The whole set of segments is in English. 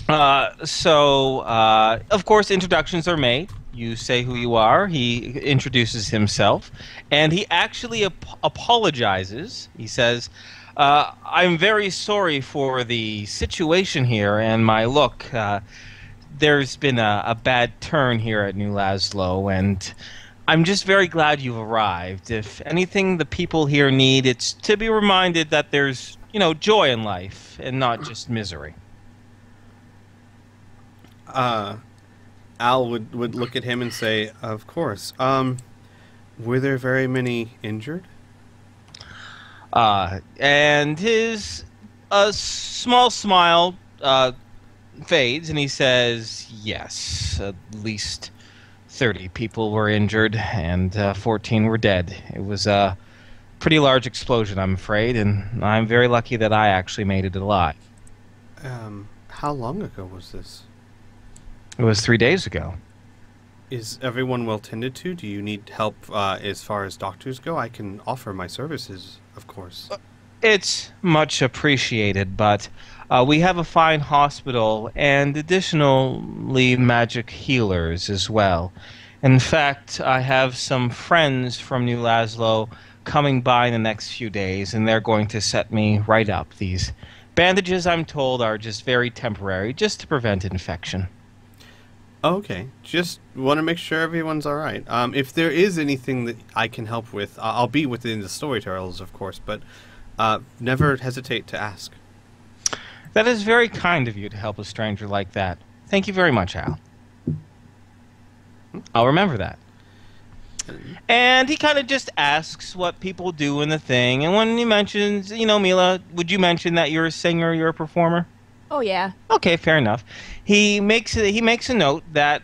Of course, introductions are made. You say who you are. He introduces himself, and he actually apologizes. He says, "I'm very sorry for the situation here and my look. There's been a bad turn here at New Laszlo, and I'm just very glad you've arrived. If anything the people here need, it's to be reminded that there's, joy in life and not just misery." Uh, Al would look at him and say, "Of course. Were there very many injured?" And his small smile fades, and he says, "Yes, at least 30 people were injured, and 14 were dead. It was a pretty large explosion, I'm afraid, and I'm very lucky that I actually made it alive." How long ago was this? It was 3 days ago. Is everyone well tended to? Do you need help as far as doctors go? I can offer my services, of course. It's much appreciated, but we have a fine hospital and additionally magic healers as well. In fact, I have some friends from New Laszlo coming by in the next few days, and they're going to set me right up. These bandages, I'm told, are just very temporary, just to prevent infection. Okay, just want to make sure everyone's all right. If there is anything that I can help with, I'll be within the storytellers, of course, but never hesitate to ask. That is very kind of you to help a stranger like that. Thank you very much, Al. I'll remember that. And he kind of just asks what people do in the thing, and when he mentions, Mila, would you mention that you're a singer, you're a performer? Oh yeah. Okay, fair enough. He makes a note that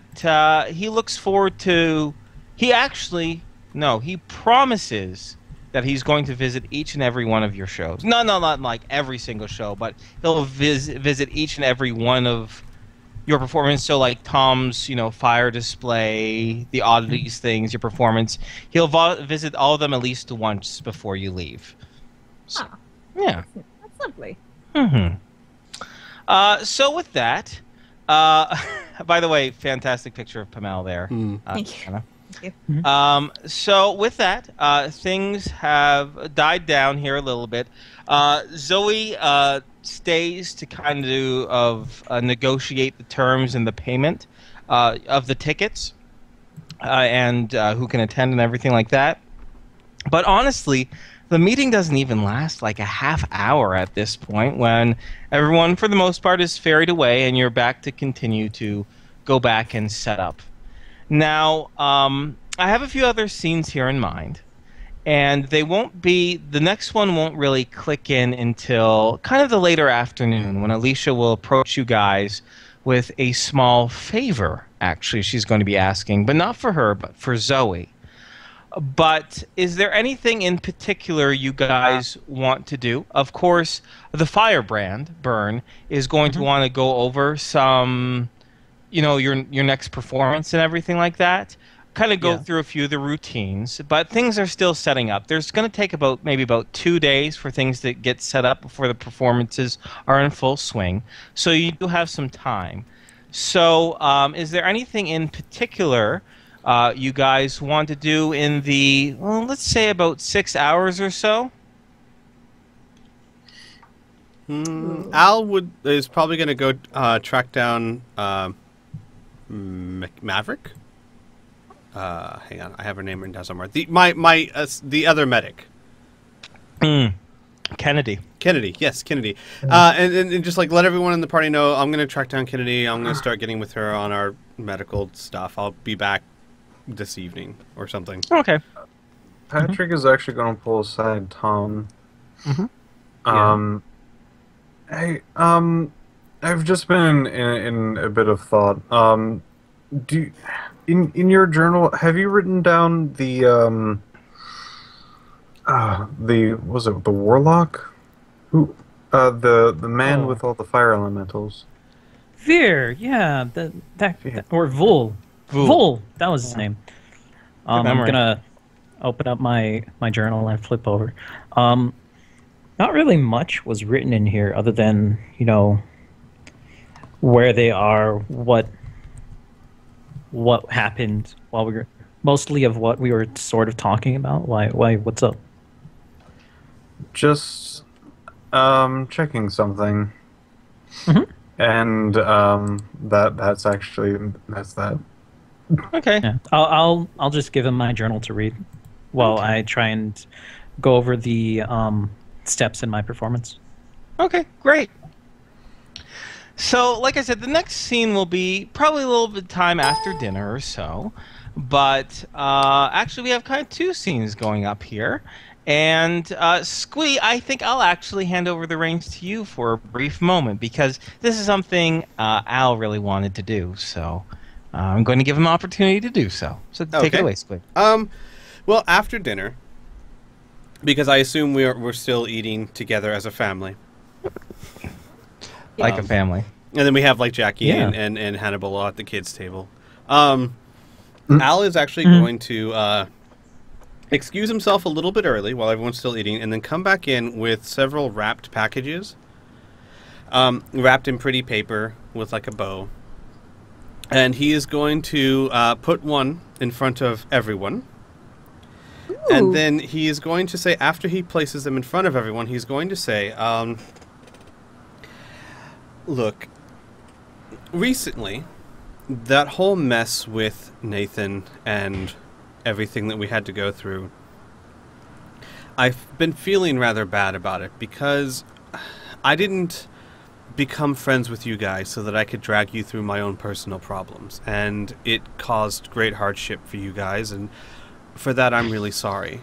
he looks forward to. He actually no, he promises that he's going to visit each and every one of your shows. No, no, not like every single show, but he'll visit each and every one of your performance. So like Tom's, fire display, the oddities things, your performance. He'll visit all of them at least once before you leave. So, Ah, yeah. that's lovely. Mm-hmm. So with that, by the way, fantastic picture of Pamela there. Thank you. Anna. Thank you. So with that, things have died down here a little bit. Zoe stays to kind of negotiate the terms and the payment of the tickets and who can attend and everything like that. But honestly, the meeting doesn't even last like a half hour at this point when everyone, for the most part, is ferried away and you're back to continue to go back and set up. Now, I have a few other scenes here in mind, and the next one won't really click in until kind of the later afternoon when Alicia will approach you guys with a small favor, actually, she's going to be asking, but not for her, but for Zoe. But is there anything in particular you guys want to do? Of course, the firebrand, Burn, is going to want to go over some, your next performance and everything like that. Kind of go through a few of the routines, but things are still setting up. There's going to take maybe about 2 days for things to get set up before the performances are in full swing. So you do have some time. So is there anything in particular you guys want to do in the, well, let's say about 6 hours or so? Al is probably going to go track down Maverick. Hang on, I have her name written down somewhere. The other medic. Kennedy. Kennedy, yes, Kennedy. And just like let everyone in the party know, I'm going to track down Kennedy. I'm going to start getting with her on our medical stuff. I'll be back this evening or something. Okay. Patrick is actually going to pull aside Tom. Hey, I've just been in a bit of thought. In your journal, have you written down the was it the warlock? Who the man with all the fire elementals? Veer, yeah, or Vul. Vul, that was his name. I'm gonna open up my journal and flip over. Not really much was written in here other than, where they are, what happened while we were mostly of what we were sort of talking about. Why? What's up? Just checking something. Mhm. And that's that. Okay. Yeah, I'll just give him my journal to read while I try and go over the steps in my performance. Okay, great. So, like I said, the next scene will be probably a little bit of time after dinner or so. But actually, we have kind of two scenes going up here. And Squee, I think I'll actually hand over the reins to you for a brief moment because this is something Al really wanted to do. So I'm going to give him an opportunity to do so. So take it away, Squee. Well, after dinner, because I assume we're still eating together as a family. Like a family. And then we have like Jackie and Hannibal at the kids' table. Al is actually going to excuse himself a little bit early while everyone's still eating, and then come back in with several wrapped packages, wrapped in pretty paper with like a bow. And he is going to put one in front of everyone. Ooh. And then he is going to say, after he places them in front of everyone, he's going to say, look, recently, that whole mess with Nathan and everything that we had to go through, I've been feeling rather bad about it because I didn't become friends with you guys so that I could drag you through my own personal problems, and it caused great hardship for you guys, and for that I'm really sorry.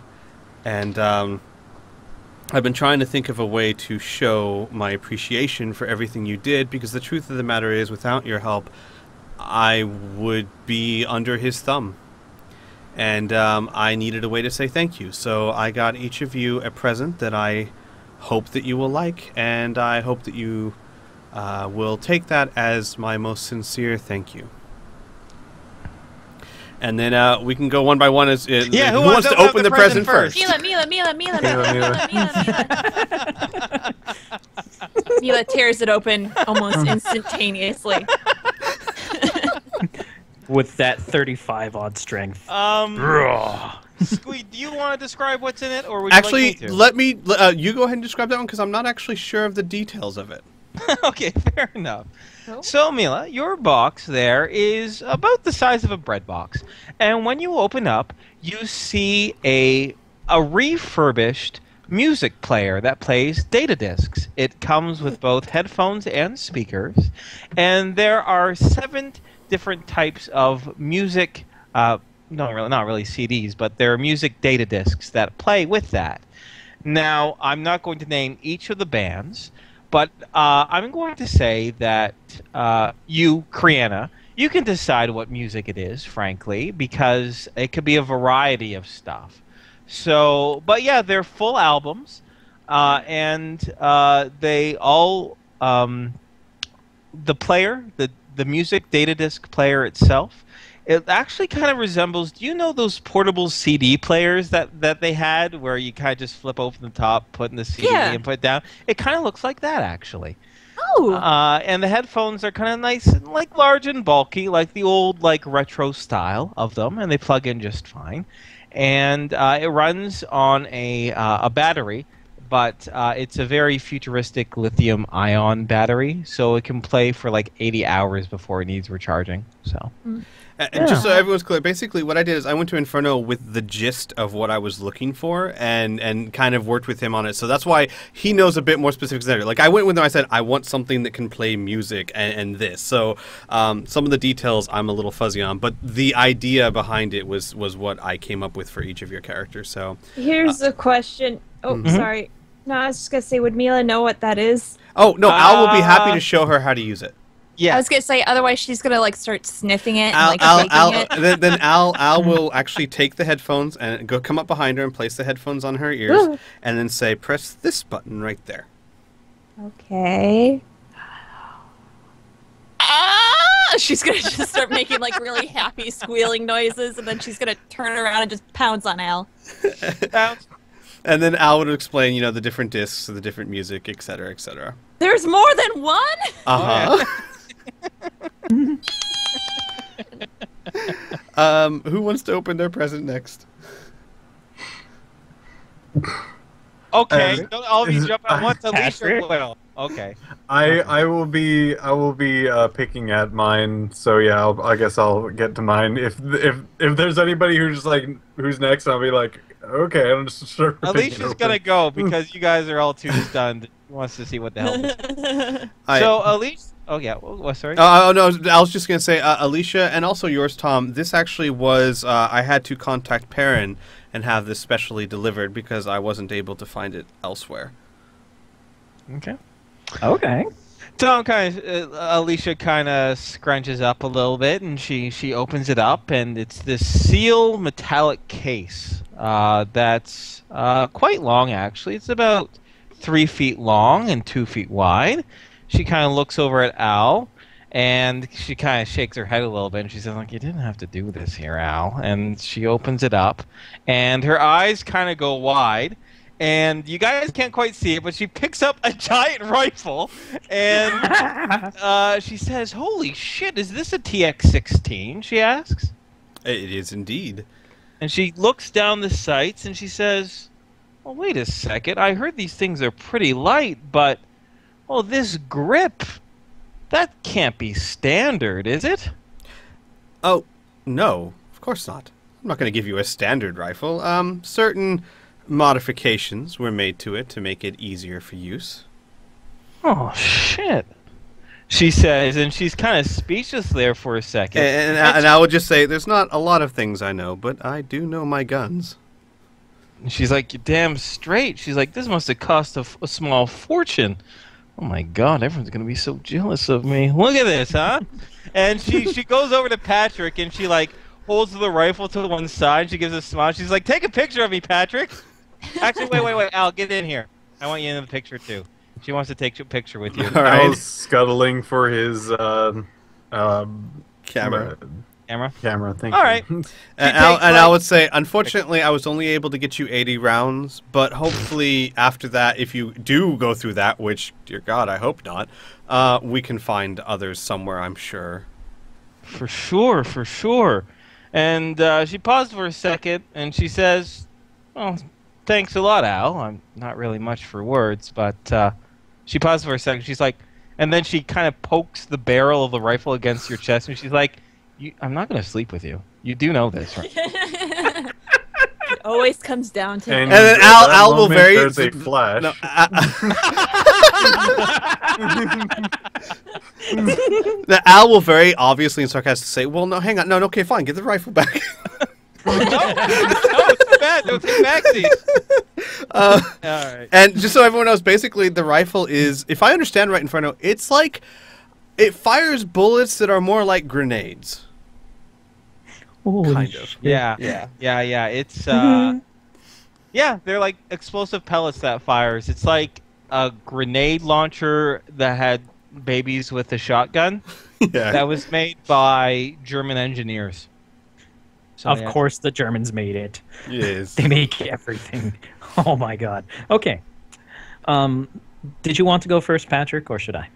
And I've been trying to think of a way to show my appreciation for everything you did, because the truth of the matter is, without your help, I would be under his thumb. And I needed a way to say thank you. So I got each of you a present that I hope that you will like, and I hope that you will take that as my most sincere thank you. And then we can go one by one. Who wants to open the present first? Mila. Mila tears it open almost instantaneously. With that 35 odd strength. Squee, do you want to describe what's in it, or would actually, you like let me you go ahead and describe that one, because I'm not actually sure of the details of it. Okay, fair enough. Cool. So, Mila, your box there is about the size of a bread box. And when you open up, you see a refurbished music player that plays data discs. It comes with both headphones and speakers. And there are 7 different types of music, not really CDs, but they're music data discs that play with that. Now, I'm not going to name each of the bands, but I'm going to say that you, Kriana, you can decide what music it is, frankly, because it could be a variety of stuff. So, but yeah, they're full albums, and they all, the player, the music data disc player itself, it actually kind of resembles, do you know those portable CD players that they had where you kind of just flip open the top, put in the CD and put it down? It kind of looks like that, actually. Oh. And the headphones are kind of nice and like large and bulky, like the old like retro style of them, and they plug in just fine. And it runs on a battery, but it's a very futuristic lithium-ion battery, so it can play for like 80 hours before it needs recharging. So. And just so everyone's clear, basically what I did is I went to Inferno with the gist of what I was looking for and kind of worked with him on it. So that's why he knows a bit more specifics than I do. Like I went with him, I said, I want something that can play music and this. So some of the details I'm a little fuzzy on, but the idea behind it was what I came up with for each of your characters. So Here's a question. Oh, sorry. No, I was just going to say, would Mila know what that is? Oh, no, Al will be happy to show her how to use it. Yeah. I was gonna say, otherwise she's gonna like start sniffing it and like shaking it. Then Al will actually take the headphones and come up behind her and place the headphones on her ears, and then say, "Press this button right there." Okay. She's gonna just start making like really happy squealing noises, and then she's gonna turn around and just pounce on Al. And then Al would explain, the different discs, the different music, etc., etc. There's more than one? Uh-huh. Who wants to open their present next? Okay, don't all of you jump at once. Alicia Patrick? will. Okay. I will be picking at mine. So yeah, I guess I'll get to mine. If there's anybody who's like who's next, I'll be like, okay, I'm just start. Alicia's gonna go because you guys are all too stunned. He wants to see what the hell. So Alicia. Oh yeah. Well, sorry. Oh no, I was just gonna say, Alicia, and also yours, Tom. This actually was I had to contact Perrin and have this specially delivered because I wasn't able to find it elsewhere. Okay. Okay. Tom Alicia kind of scrunches up a little bit, and she opens it up, and it's this seal metallic case that's quite long actually. It's about 3 feet long and 2 feet wide. She kind of looks over at Al, and she kind of shakes her head a little bit, and she says, like, you didn't have to do this here, Al. And she opens it up, and her eyes kind of go wide, and you guys can't quite see it, but she picks up a giant rifle, and she says, holy shit, is this a TX-16, she asks. It is indeed. And she looks down the sights, and she says, well, wait a second, I heard these things are pretty light, but, well, this grip... that can't be standard, is it? Oh, no, of course not. I'm not going to give you a standard rifle. Certain modifications were made to it to make it easier for use. Oh, shit. She says, and she's kind of speechless there for a second. And I would just say, there's not a lot of things I know, but I do know my guns. She's like, you're damn straight. She's like, this must have cost a small fortune. Oh my God, everyone's going to be so jealous of me. Look at this, huh? And she goes over to Patrick, and she, like, holds the rifle to one side. She gives a smile. She's like, take a picture of me, Patrick. Actually, wait. Al, get in here. I want you in the picture, too. She wants to take a picture with you. All right. Al's scuttling for his Camera. Camera? Thank All you. right. And takes, I like- would say, unfortunately, I was only able to get you 80 rounds, but hopefully after that, if you do go through that, which, dear God, I hope not, we can find others somewhere, I'm sure. For sure. And she paused for a second, and she says, well, thanks a lot, Al. I'm not really much for words, but she paused for a second. She's like, and then she kind of pokes the barrel of the rifle against your chest, and she's like, I'm not going to sleep with you. You do know this, right? It always comes down to And then at Al- that Al will moment, very- There's a flash. No, the Al will very obviously and sarcastically say, well, no, hang on. No, okay, fine. Give the rifle back. no, it's too bad. Don't take backsies. All right. And just so everyone knows, basically, the rifle is, if I understand right, Inferno, it's like, it fires bullets that are more like grenades. Holy Kind of. shit. Yeah. It's yeah, they're like explosive pellets that fires. It's like a grenade launcher that had babies with a shotgun. Yeah. That was made by German engineers. So, Of yeah. course, the Germans made it. It is. They make everything. Oh my God. Okay. Did you want to go first, Patrick, or should I?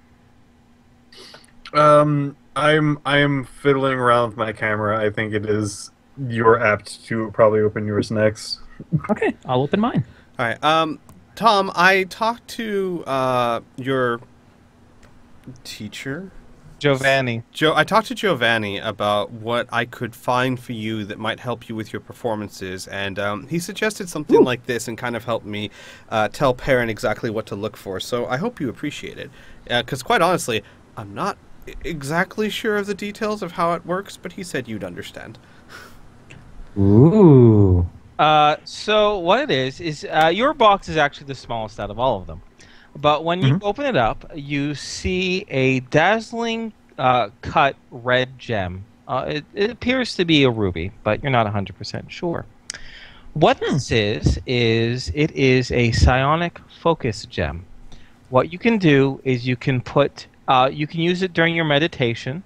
I'm fiddling around with my camera. I think it is you're apt to probably open yours next. Okay, I'll open mine. All right. Tom, I talked to your teacher, Giovanni. I talked to Giovanni about what I could find for you that might help you with your performances, and he suggested something like this and kind of helped me tell Perrin exactly what to look for. So I hope you appreciate it, because quite honestly, I'm not exactly sure of the details of how it works, but he said you'd understand. Ooh. So what it is your box is actually the smallest out of all of them. But when you open it up, you see a dazzling cut red gem. It appears to be a ruby, but you're not 100% sure. What this is it is a psionic focus gem. What you can do is you can use it during your meditation,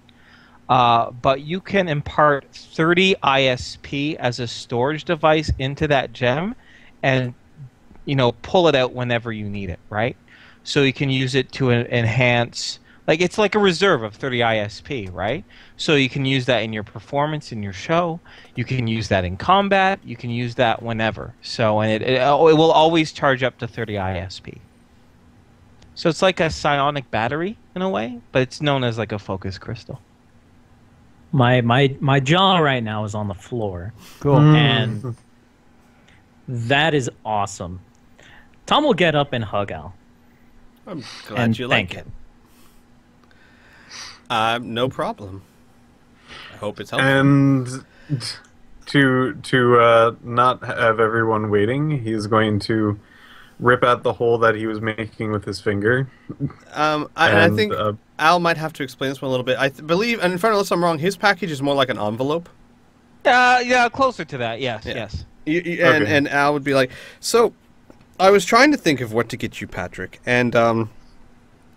but you can impart 30 ISP as a storage device into that gem and, pull it out whenever you need it, right? So you can use it to enhance, Like it's like a reserve of 30 ISP, right? So you can use that in your performance in your show. You can use that in combat. You can use that whenever. So and it will always charge up to 30 ISP. So it's like a psionic battery in a way, but it's known as like a focus crystal. My jaw right now is on the floor. Cool. And that is awesome. Tom will get up and hug Al. I'm glad and you thank like it. him. No problem. I hope it's helpful. And to not have everyone waiting, he's going to rip out the hole that he was making with his finger. I think Al might have to explain this one a little bit. I believe, and in front of us, I'm wrong. His package is more like an envelope. Yeah, closer to that. Yes, yes. And Al would be like, so I was trying to think of what to get you, Patrick, and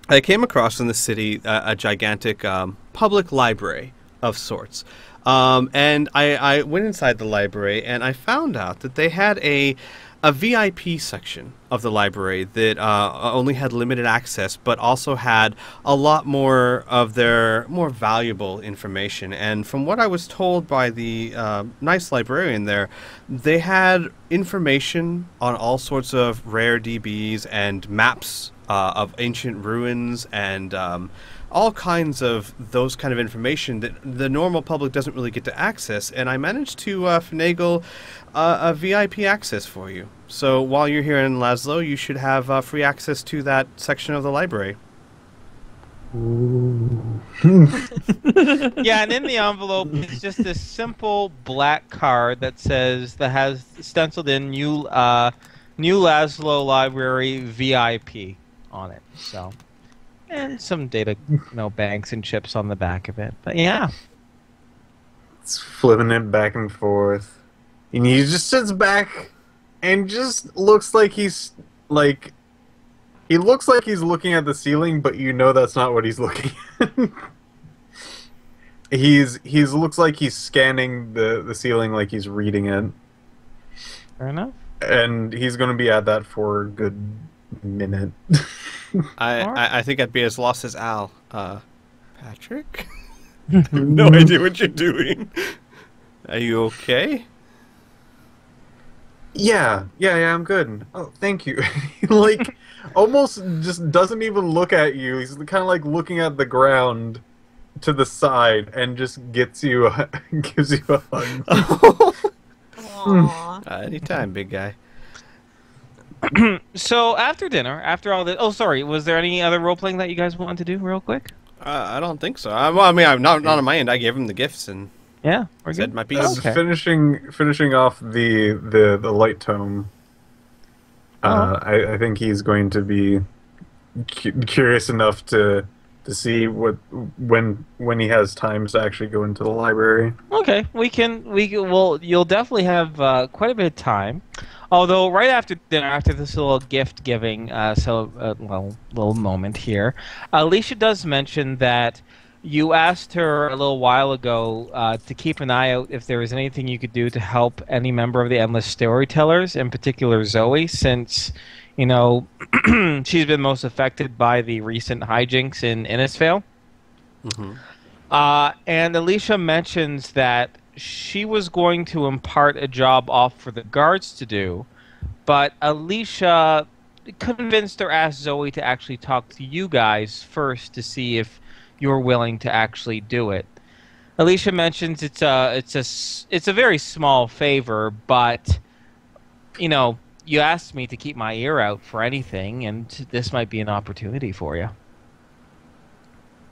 I came across in the city a gigantic public library of sorts. And I went inside the library, and I found out that they had a VIP section of the library that only had limited access, but also had a lot more of their more valuable information. And from what I was told by the nice librarian there, they had information on all sorts of rare DBs and maps of ancient ruins and all kinds of those kind of information that the normal public doesn't really get to access. And I managed to finagle a VIP access for you. So while you're here in Laszlo, you should have free access to that section of the library. Yeah, and in the envelope is just this simple black card that has stenciled in New Laszlo Library VIP on it. So, and some data, banks and chips on the back of it. But yeah, it's flipping it back and forth, and he just sits back and just looks like he's looking at the ceiling, but that's not what he's looking at. He's looks like he's scanning the ceiling, like he's reading it. Fair enough. And he's going to be at that for a good minute. I think I'd be as lost as Al. Patrick? I have no idea what you're doing. Are you okay? Yeah, I'm good. Oh, thank you. Like, almost just doesn't even look at you. He's kind of like looking at the ground to the side and just gives you a hug. Aww. Anytime, big guy. So after dinner, after all this, was there any other role playing that you guys wanted to do real quick? I don't think so. I'm not on my end. I gave him the gifts and yeah, we're said good. my piece. Okay. Finishing off the light tome. I think he's going to be curious enough to see when he has time to actually go into the library. Okay, you'll definitely have quite a bit of time. Although right after dinner, after this little gift giving, little moment here, Alicia does mention that you asked her a little while ago to keep an eye out if there was anything you could do to help any member of the Endless Storytellers, in particular Zoe, since she's been most affected by the recent hijinks in Innisfail. Mm-hmm. And Alicia mentions that she was going to impart a job off for the guards to do, but Alicia convinced or asked Zoe to actually talk to you guys first to see if you're willing to actually do it. Alicia mentions it's a very small favor, but you asked me to keep my ear out for anything, and this might be an opportunity for you.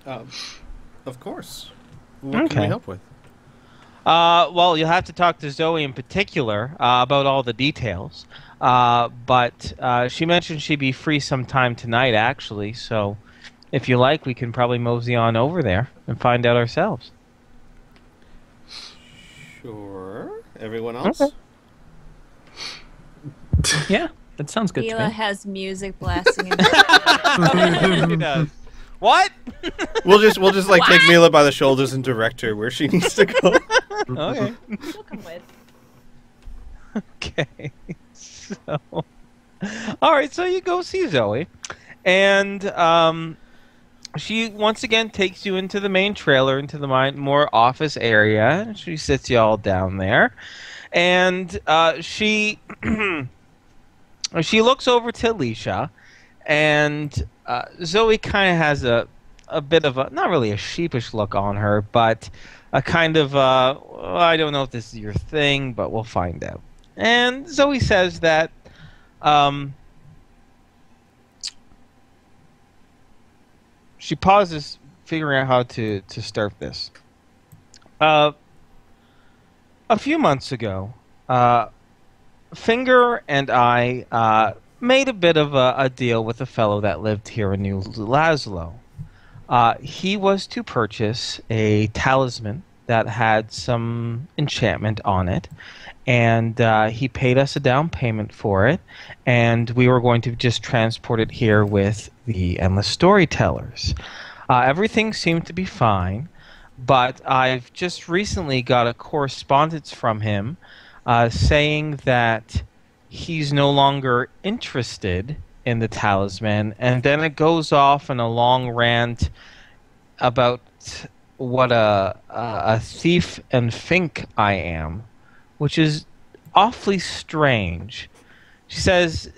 Of course. What can we help with? Well, you'll have to talk to Zoe in particular about all the details. But she mentioned she'd be free sometime tonight, actually. So, if you like, we can probably mosey on over there and find out ourselves. Sure. Everyone else? Okay. Yeah, that sounds good to Mila me. has music blasting in She does. What? We'll just take Mila by the shoulders and direct her where she needs to go. Okay. She'll come with. Okay. So, all right. So you go see Zoe, and she once again takes you into the main trailer, into the more office area. She sits you all down there, and she she looks over to Alicia, and Zoe kind of has a bit of a, not really a sheepish look on her, but a kind of well, I don't know if this is your thing, but we'll find out. And Zoe says that she pauses, figuring out how to start this. A few months ago, Finger and I made a bit of a deal with a fellow that lived here in New Laszlo. He was to purchase a talisman that had some enchantment on it, and he paid us a down payment for it, and we were going to just transport it here with the Endless Storytellers. Everything seemed to be fine, but I've just recently got a correspondence from him saying that he's no longer interested in the talisman, and then it goes off in a long rant about what a thief and fink I am, which is awfully strange. She says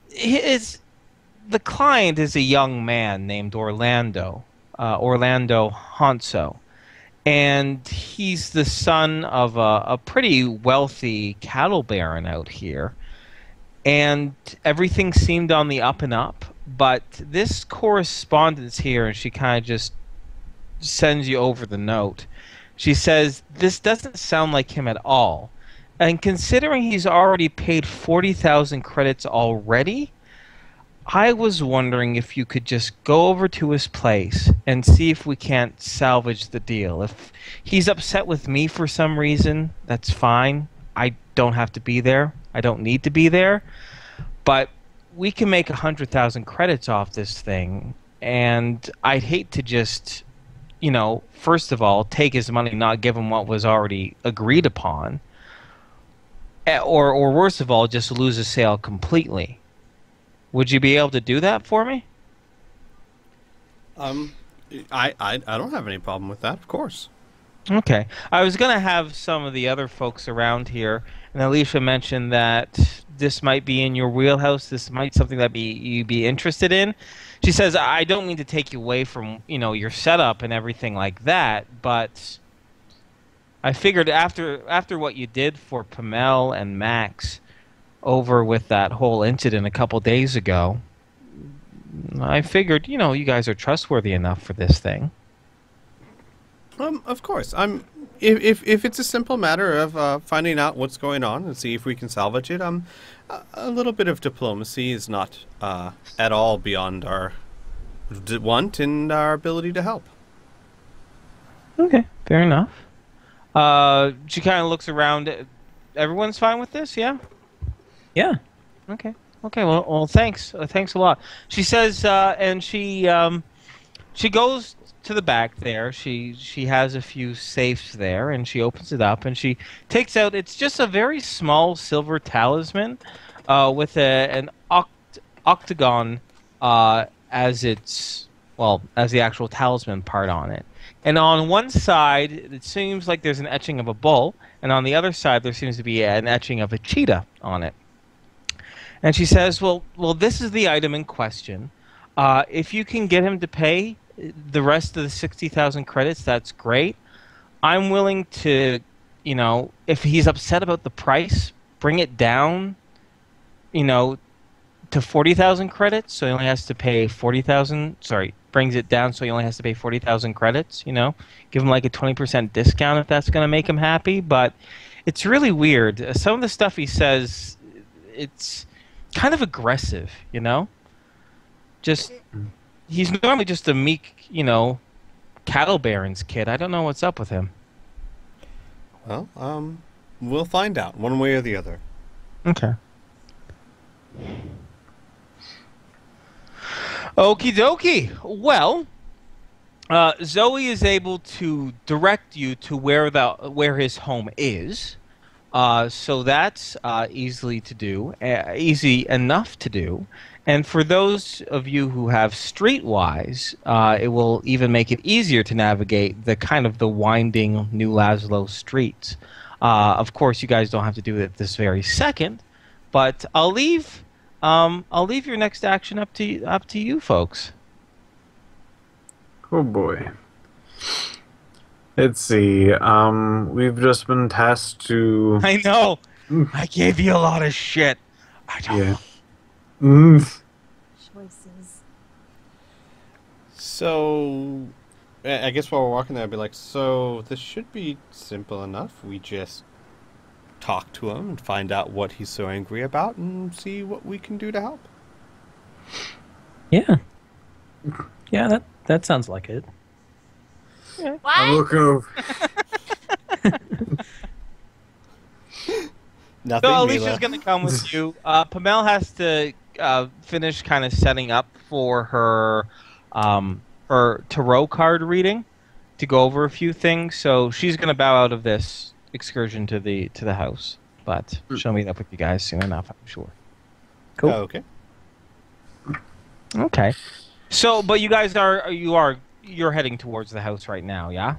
the client is a young man named Orlando Hanso, and he's the son of a pretty wealthy cattle baron out here. And everything seemed on the up and up, but this correspondence here, and she kind of just sends you over the note. She says, this doesn't sound like him at all. And considering he's already paid 40,000 credits already, I was wondering if you could just go over to his place and see if we can't salvage the deal. If he's upset with me for some reason, that's fine. I don't have to be there. I don't need to be there. But we can make 100,000 credits off this thing, and I'd hate to just, first of all, take his money, not give him what was already agreed upon, or worse of all, just lose a sale completely. Would you be able to do that for me? I don't have any problem with that, of course. Okay. I was going to have some of the other folks around here, and Alicia mentioned that this might be in your wheelhouse. This might be something that you'd be interested in. She says, I don't mean to take you away from, your setup and everything like that, but I figured after what you did for Pamel and Max over with that whole incident a couple days ago, I figured, you guys are trustworthy enough for this thing. Of course. If it's a simple matter of finding out what's going on and see if we can salvage it, a little bit of diplomacy is not at all beyond our want and our ability to help. Okay, fair enough. She kind of looks around. Everyone's fine with this, yeah? Yeah. Okay. Okay. Well, thanks. Thanks a lot. She says, and she goes to the back there. She has a few safes there, and she opens it up, and she takes out. It's just a very small silver talisman, with an octagon as the actual talisman part on it. And on one side, it seems like there's an etching of a bull, and on the other side, there seems to be an etching of a cheetah on it. And she says, well, this is the item in question. If you can get him to pay the rest of the 60,000 credits, that's great. I'm willing to, if he's upset about the price, bring it down, to 40,000 credits, so he only has to pay 40,000. Sorry, brings it down so he only has to pay 40,000 credits. Give him like a 20% discount if that's going to make him happy. But it's really weird. Some of the stuff he says, it's kind of aggressive. Just he's normally just a meek, cattle baron's kid. I don't know what's up with him. Well, we'll find out one way or the other. Okay. Okie dokie. Well, Zoe is able to direct you to where his home is. So that's easy enough to do. And for those of you who have Streetwise, it will even make it easier to navigate the winding New Laszlo streets. Of course, you guys don't have to do it this very second, but I'll leave your next action up to you folks. Oh boy. Let's see. We've just been tasked to. I know. I gave you a lot of shit. I don't. Yeah. Choices. So, I guess while we're walking there, I'd be like, so this should be simple enough. We just talk to him and find out what he's so angry about and see what we can do to help. Yeah. Yeah, that sounds like it. I What? look over. Nothing, So Mila. Alicia's going to come with you. Pamela has to finish kind of setting up for her tarot card reading to go over a few things. So she's going to bow out of this excursion to the house, but she'll meet up with you guys soon enough, I'm sure. Cool. Oh, okay. Okay. So, but you guys you're heading towards the house right now, yeah?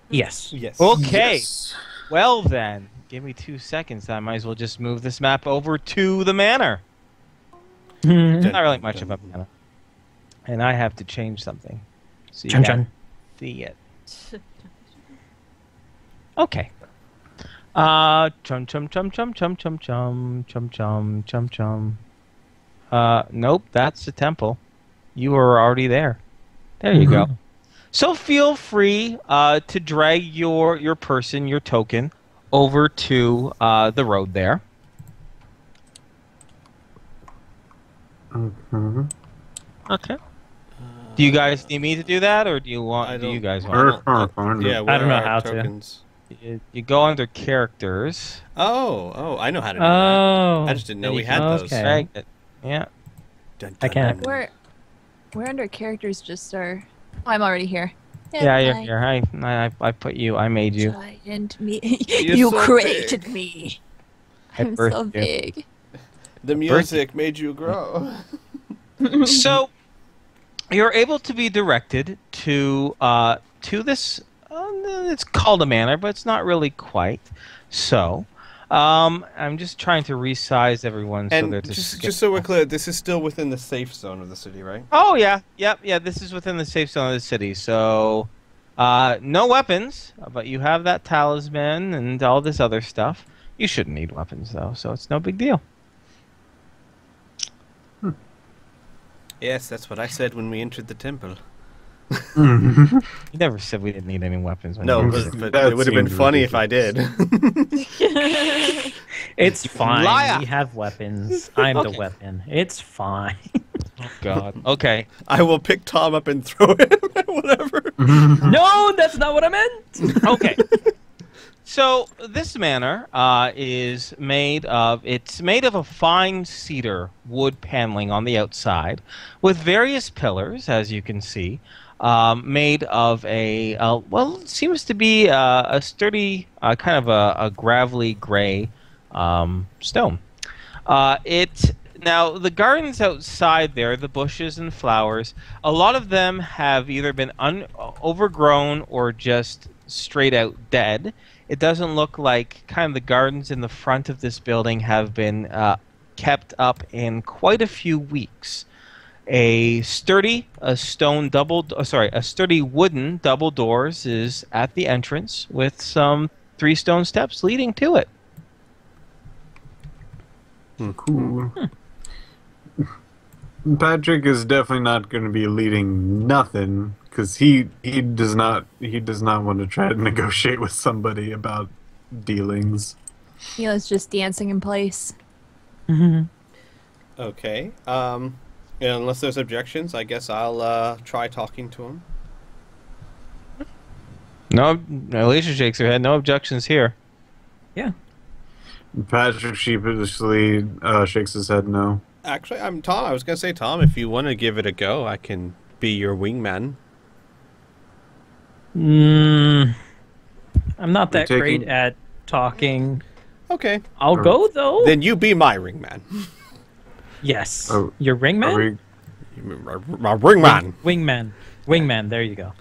Yes. Yes. Okay. Yes. Well then, give me 2 seconds. I might as well just move this map over to the manor. Mhm. Not really much of a manor. And I have to change something. So you Chun can chun. see it. Okay. Chum chum chum chum chum chum chum chum chum chum chum. Nope, that's the temple. You were already there. There you go. So feel free to drag your person, your token, over to the road there. Mm-hmm. Okay. Do you guys need me to do that, or do you want? I Do you don't- guys I want? don't- yeah, where I don't know are our how to. tokens? You go under characters. Oh, I know how to do that. Oh. I just didn't know and we you had can those. Okay. drag it. Yeah. Dun, I dun, can't. dun. We're under characters just are. Oh, I'm already here. Yeah, you're hi. here. I put you. I made you. Giant me. You're You so created big. me. I I'm so birthed you. big. The music made you grow. So you're able to be directed to this. It's called a manor, but it's not really quite. So I'm just trying to resize everyone so they're And to just skip. so we're clear, this is still within the safe zone of the city, right? Oh yeah, yep, yeah. This is within the safe zone of the city, so no weapons, but you have that talisman and all this other stuff. You shouldn't need weapons though, so it's no big deal. Yes, that's what I said when we entered the temple. You never said we didn't need any weapons. When No, you but, entered. but That it would have been seemed funny if I did. It's fine. Liar. We have weapons. I'm the Okay. weapon. It's fine. Oh God. Okay. I will pick Tom up and throw him at whatever. No, that's not what I meant. Okay. So this manor is made of a fine cedar wood paneling on the outside, with various pillars, as you can see, made of it seems to be a sturdy, kind of a gravelly gray stone. Now, the gardens outside there, the bushes and flowers, a lot of them have either been overgrown or just straight out dead. It doesn't look like kind of the gardens in the front of this building have been kept up in quite a few weeks. A sturdy wooden double doors is at the entrance with some 3 stone steps leading to it. Cool. Patrick is definitely not going to be leading nothing because he does not want to try to negotiate with somebody about dealings. Mila's just dancing in place. Okay. Unless there's objections, I guess I'll try talking to him. No, Alicia shakes her head. No objections here. Yeah. Patrick sheepishly shakes his head no. Actually, I'm Tom. I was gonna say, Tom, if you want to give it a go, I can be your wingman. I'm not You're that great taking- at talking. Okay. I'll go though. Then you be my ringman. Yes. Are- Your ringman? Are we, My ringman. Wingman. Wingman. There you go.